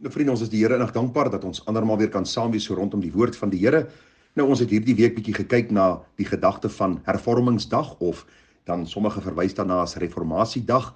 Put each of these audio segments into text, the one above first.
Nou vriende, ons is die Here innig dankbaar dat ons andermaal weer kan saam wees so rondom die woord van die Here. Nou ons het hierdie week bietjie gekyk na die gedagte van Hervormingsdag, of dan sommige verwys daarna as Reformatiedag,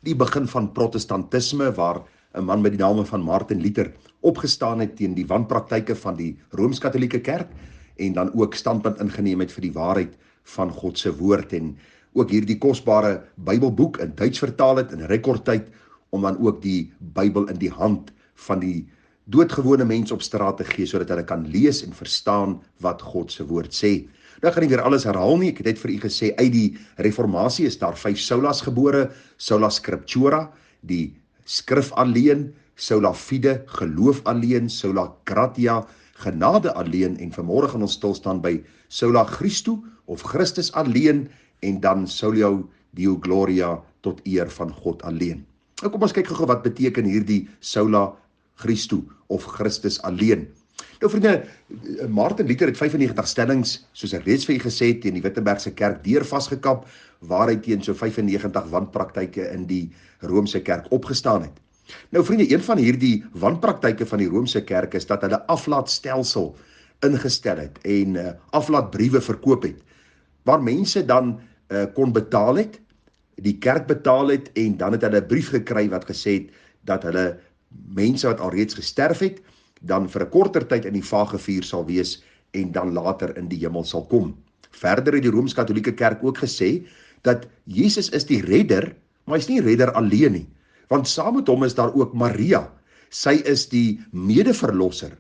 die begin van protestantisme, waar 'n man met die naam van Martin Luther opgestaan het teen die wanpraktyke van die Rooms-Katolieke Kerk en dan ook standpunt ingeneem het vir die waarheid van God se woord, en ook hierdie kosbare Bybelboek in Duits vertaal het in rekordtyd, om dan ook die Bybel in die hand van die doodgewone mens op straat te gee, sodat hulle kan lees en verstaan wat God se woord sê. Nou gaan ek weer alles herhaal nie, ek het net vir u gesê, uit die reformatie is daar 5 solas gebore: sola scriptura, die skrif alleen; sola fide, geloof alleen; sola gratia, genade alleen; en vanmôre gaan ons stil staan by sola Christu, of Christus alleen, en dan sola Deo gloria, tot eer van God alleen. Nou kom ons kyk gou wat beteken hierdie sola Christu, of Christus alleen. Nou vriende, Martin Luther het 95 stellings, soos ek reeds vir u gesê het, teen die Wittenbergse kerk deur vasgekap, waar hy teen so 95 wanpraktyke in die Roomse kerk opgestaan het. Nou vriende, een van hierdie wanpraktyke van die Roomse kerk is dat hulle aflaatstelsel ingestel het en aflaatbriewe verkoop het, waar mense dan kon betaal het, die kerk betaal het, en dan het hulle 'n brief gekry wat gesê het dat hulle mense wat alreeds gesterf het, dan vir 'n korter tyd in die vagevuur sal wees en dan later in die hemel sal kom. Verder het die Rooms-Katolieke Kerk ook gesê dat Jesus is die redder, maar hy is nie redder alleen nie, want saam met hom is daar ook Maria. Sy is die medeverlosser,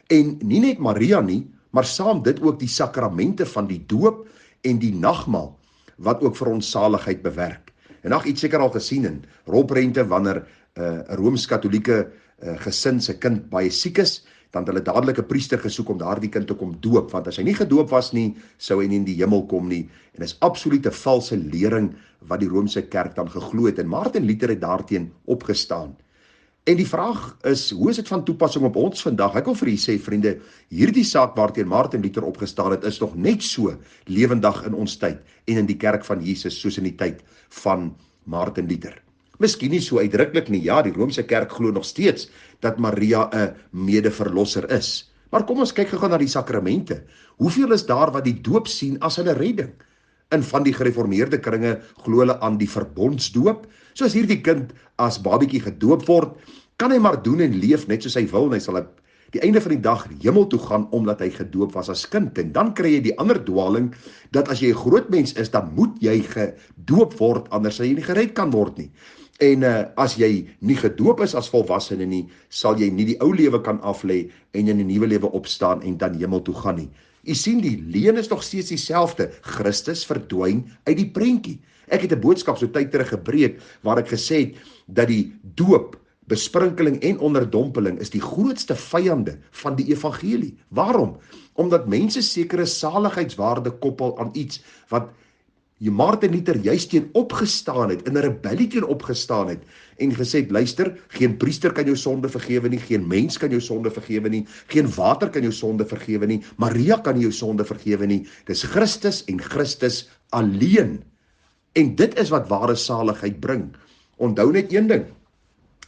en nie net Maria nie, maar saam dit ook die sakramente van die doop en die nagmaal, wat ook vir ons saligheid bewerk. En nog iets seker al gesien in rolprente, wanneer 'n Rooms-Katolieke gesin se kind baie siek is, dan het hulle dadelik 'n priester gesoek om daardie kind te kom doop, want as hy nie gedoop was nie, sou hy nie in die hemel kom nie, en is absolute valse lering wat die Roomse kerk dan geglo het, en Martin Luther het daarteen opgestaan. En die vraag is, hoe is dit van toepassing op ons vandag? Ek wil vir u sê, vriende, hierdie saak waarteen Martin Luther opgestaan het, is nog net so lewendig in ons tyd, en in die kerk van Jesus, soos in die tyd van Martin Luther. Miskien nie so uitdruklik nie, ja, die Roomse kerk glo nog steeds dat Maria 'n medeverlosser is. Maar kom ons kyk gou na die sakramente. Hoeveel is daar wat die doop sien as hulle redding? In van die gereformeerde kringe glo hulle aan die verbondsdoop. Soos hierdie kind as babietjie gedoop word, kan hy maar doen en leef net soos hy wil, en hy sal op die einde van die dag hemel toe gaan, omdat hy gedoop was as kind. En dan kry jy die ander dwaling, dat as jy 'n groot mens is, dan moet jy gedoop word, anders sal jy nie gered kan word nie. En as jy nie gedoop is as volwassene nie, sal jy nie die ou lewe kan aflê en in 'n nuwe lewe opstaan en dan hemel toe gaan nie. U sien, die leen is nog steeds dieselfde. Christus verdwyn uit die prentjie. Ek het 'n boodskap so tyd terug gebreek waar ek gesê het dat die doop, besprinkeling en onderdompeling is die grootste vyande van die evangelie. Waarom? Omdat mense sekere saligheidswaarde koppel aan iets wat Martin Luther juist teen opgestaan het, in 'n rebellie teen opgestaan het, en gesê het, luister, geen priester kan jou sonde vergewe nie, geen mens kan jou sonde vergewe nie, geen water kan jou sonde vergewe nie, Maria kan jou sonde vergewe nie, dis Christus en Christus alleen. En dit is wat ware saligheid bring. Onthou net een ding,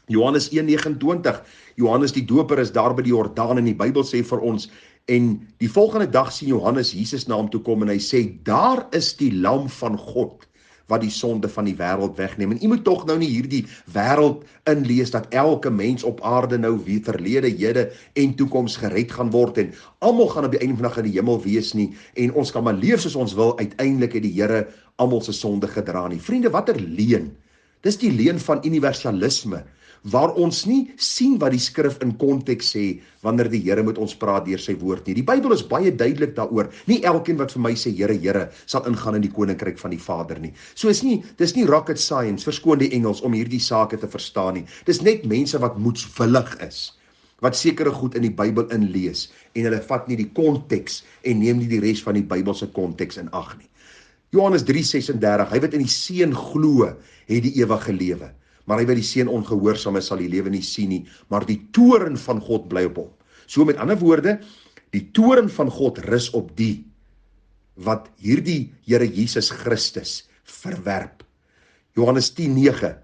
Johannes 1:29, Johannes die doper is daar by die Jordaan, en die Bybel sê vir ons, en die volgende dag sien Johannes Jesus na hom toe kom, en hy sê, daar is die lam van God, wat die sonde van die wêreld wegneem. En jy moet tog nou nie hierdie wêreld inlees, dat elke mens op aarde nou wie verlede, hede en toekoms gered gaan word, en almal gaan op die einde van die dag in die hemel wees nie, en ons kan maar leef soos ons wil, uiteindelik het die Here almal se sonde gedra nie. Vriende, watter leuen? Dis die leuen van universalisme, waar ons nie sien wat die skrif in konteks sê, wanneer die Here met ons praat deur sy woord nie. Die Bybel is baie duidelik daaroor. Nie elkeen wat vir my sê, Here, Here, sal ingaan in die koninkryk van die Vader nie. So dis nie rocket science, verskoon die Engels, om hierdie sake te verstaan nie. Dis net mense wat moedswillig is, wat sekere goed in die Bybel inlees, en hulle vat nie die konteks, en neem nie die res van die Bybelse konteks in ag nie. Johannes 3:36, hy wat in die Seun glo, het die ewige lewe. Maar hy wat die Seun ongehoorsaam is, sal die lewe nie sien nie, maar die toorn van God bly op hom. So met ander woorde, die toorn van God rus op die wat hierdie Here Jesus Christus verwerp. Johannes 10:9,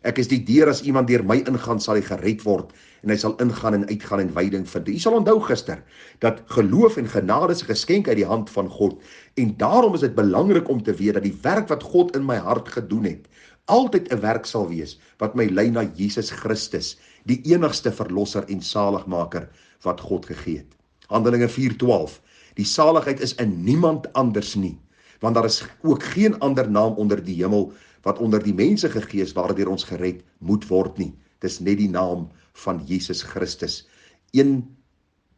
Ek is die deur, as iemand deur my ingaan, sal hy gered word, en hy sal ingaan en uitgaan en veiding vind. U sal onthou gister, dat geloof en genade is 'n geskenk uit die hand van God, en daarom is dit belangrik om te weet, dat die werk wat God in my hart gedoen het, altyd 'n werk sal wees, wat my lei na Jesus Christus, die enigste verlosser en saligmaker, wat God gegee het. Handelinge 4:12, die saligheid is in niemand anders nie, want daar is ook geen ander naam onder die hemel, wat onder die mense gegee is, waardeur ons gered moet word nie. Dis net die naam van Jesus Christus. 1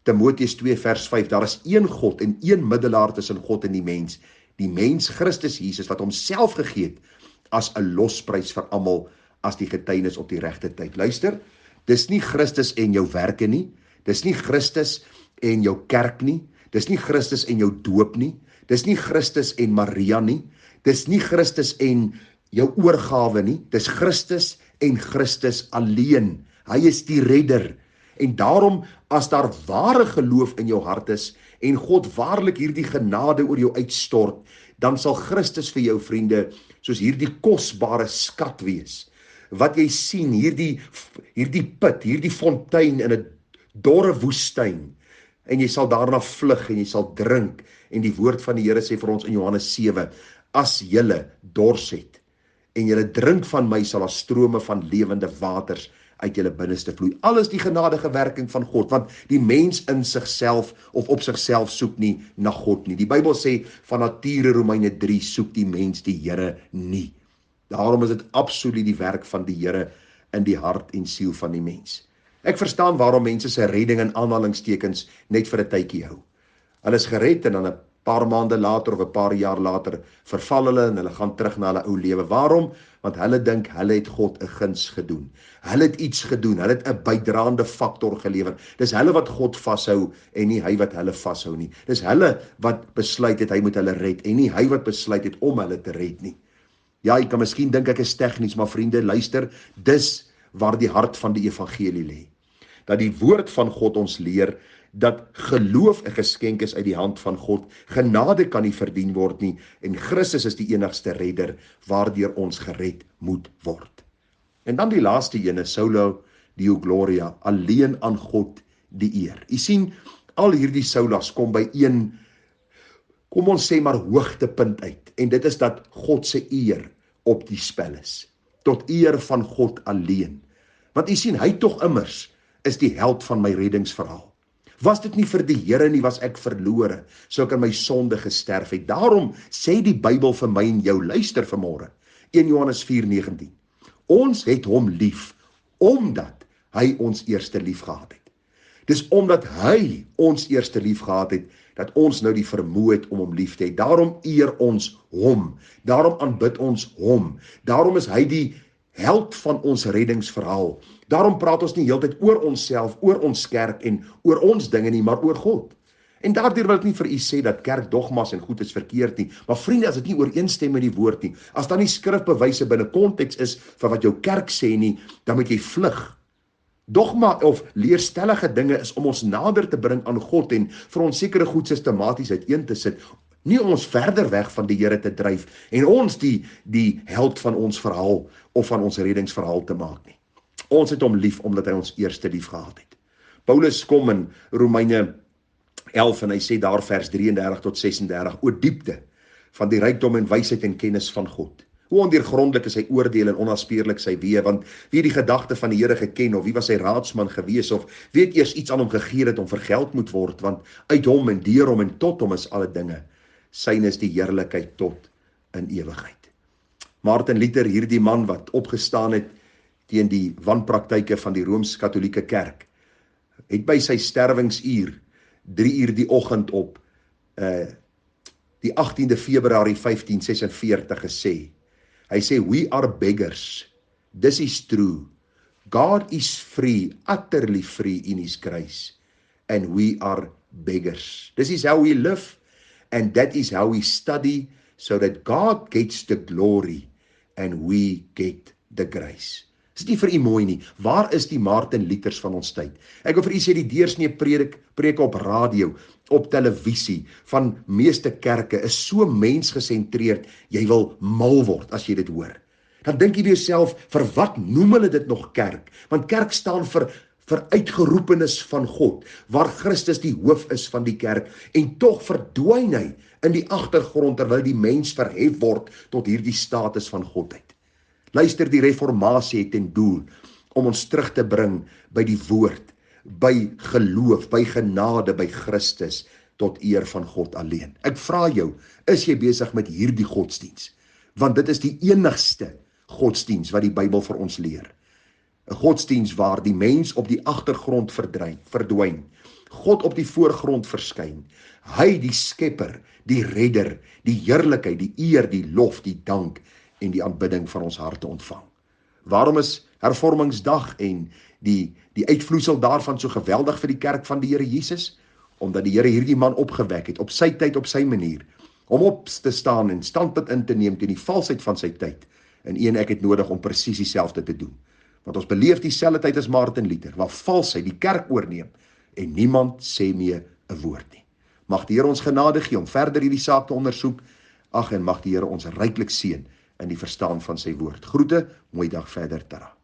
Timoteus 2 vers 5, daar is een God en een middelaar tussen God en die mens Christus Jesus, wat homself gegee het, as 'n losprys vir almal, as die getuienis op die regte tyd. Luister, dis nie Christus en jou werke nie, dis nie Christus en jou kerk nie, dis nie Christus en jou doop nie, dis nie Christus en Maria nie, dis nie Christus en jou oorgawe nie, dis Christus en Christus alleen. Hy is die redder. En daarom, as daar ware geloof in jou hart is, en God waarlik hierdie genade oor jou uitstort, dan sal Christus vir jou, vriende, soos hierdie kosbare skat wees. Wat jy sien, hierdie put, hierdie fontein in 'n dorre woestyn, en jy sal daarna vlug, en jy sal drink, en die woord van die Here sê vir ons in Johannes 7, as julle dors het, en julle drink van my, sal daar strome van lewende waters uit julle binneste vloei. Alles die genadige werking van God, want die mens in sigself of op sigself soek nie na God nie. Die Bybel sê van nature, Romeine 3, soek die mens die Here nie. Daarom is dit absoluut die werk van die Here in die hart en siel van die mens. Ek verstaan waarom mense se redding in aanhalingstekens net vir 'n tydjie hou. Hulle is gered en dan 'n paar maande later of 'n paar jaar later verval hulle en hulle gaan terug na hulle ou lewe. Waarom? Want hulle dink hulle het God 'n guns gedoen. Hulle het iets gedoen, hulle het 'n bydraende faktor gelewer. Dis hulle wat God vashou en nie hy wat hulle vashou nie. Dis hulle wat besluit het hy moet hulle red en nie hy wat besluit het om hulle te red nie. Ja, jy kan miskien dink ek is tegnies, maar vriende, luister, dis waar die hart van die evangelie lê. Dat die woord van God ons leer dat geloof 'n geskenk is uit die hand van God. Genade kan nie verdien word nie en Christus is die enigste redder waardeur ons gered moet word. En dan die laaste ene, Solo Deo Gloria, alleen aan God die eer. U sien, al hierdie solas kom by een, kom ons sê maar hoogtepunt uit, en dit is dat God se eer op die spel is, tot eer van God alleen. Want u sien, hy tog immers is die held van my reddingsverhaal. Was dit nie vir die Here nie, was ek verlore, sou ek in my sonde gesterf het. Daarom sê die Bybel vir my en jou, luister vanmôre, 1 Johannes 4:19. Ons het hom lief, omdat hy ons eerste lief gehad het. Dis omdat hy ons eerste lief gehad het, dat ons nou die vermoë het om hom lief te hê. Daarom eer ons hom, daarom aanbid ons hom, daarom is hy die held van ons reddingsverhaal. Daarom praat ons nie heeltyd oor onsself, oor ons kerk en oor ons dinge nie, maar oor God. En daardeur wil ek nie vir u sê dat kerkdogmas en goed is verkeerd nie, maar vriende, as dit nie ooreenstem met die woord nie, as daar nie skrifbewyse binne konteks is vir wat jou kerk sê nie, dan moet jy vlug. Dogma of leerstellige dinge is om ons nader te bring aan God en vir ons sekere goed sistematies uiteen te sit, nie om ons verder weg van die Here te dryf en ons die held van ons verhaal of van ons reddingsverhaal te maak nie. Ons het hom lief omdat hy ons eerste lief gehad het. Paulus kom in Romeine 11 en hy sê daar vers 33 tot 36, o diepte van die rykdom en wysheid en kennis van God. Hoe ondeurgrondelik is sy oordeel en onaspeurlik sy weë, want wie die gedagte van die Here geken, of wie was sy raadsman gewees, of wie het eers iets aan hom gegee het om vergeld moet word, want uit hom en deur hom en tot hom is alle dinge. Syne is die heerlikheid tot in ewigheid. Martin Luther, hierdie man wat opgestaan het teen die wanpraktyke van die Rooms-Katolieke Kerk, het by sy sterwingsuur 3 uur die oggend op die 18de Februarie 1546 gesê. Hy sê, we are beggars. This is true. God is free, utterly free in his grace. And we are beggars. This is how we live. And that is how we study, so that God gets the glory and we get the grace. Is nie vir u mooi nie. Waar is die Martin Luthers van ons tyd? Ek wil vir u sê, die deursnee preke op radio, op televisie, van meeste kerke is so mensgesentreerd, jy wil mal word as jy dit hoor. Dan dink jy vir jouself, vir wat noem hulle dit nog kerk? Want kerk staan vir uitgeroepenis van God, waar Christus die hoof is van die kerk, en tog verdwyn hy in die agtergrond terwyl die mens verhef word tot hierdie status van godheid. Luister, die reformatie het ten doel om ons terug te bring by die woord, by geloof, by genade, by Christus, tot eer van God alleen. Ek vra jou, is jy besig met hierdie godsdiens? Want dit is die enigste godsdiens wat die Bybel vir ons leer. 'n Godsdiens waar die mens op die agtergrond verdwyn, God op die voorgrond verskyn, hy die skepper, die redder, die heerlikheid, die eer, die lof, die dank en die aanbidding van ons harte ontvang. Waarom is Hervormingsdag en die uitvloeisel daarvan so geweldig vir die kerk van die Here Jesus? Omdat die Here hierdie man opgewek het, op sy tyd, op sy manier, om op te staan en standpunt in te neem teen die valsheid van sy tyd. En u en ek het nodig om presies dieselfde te doen. Want ons beleef dieselfde tyd as Martin Luther, waar valsheid die kerk oorneem, en niemand sê meer 'n woord nie. Mag die Here ons genade gee om verder hierdie saak te ondersoek, en mag die Here ons ryklik seën in die verstaan van sy woord. Groete, mooi dag verder, Tara.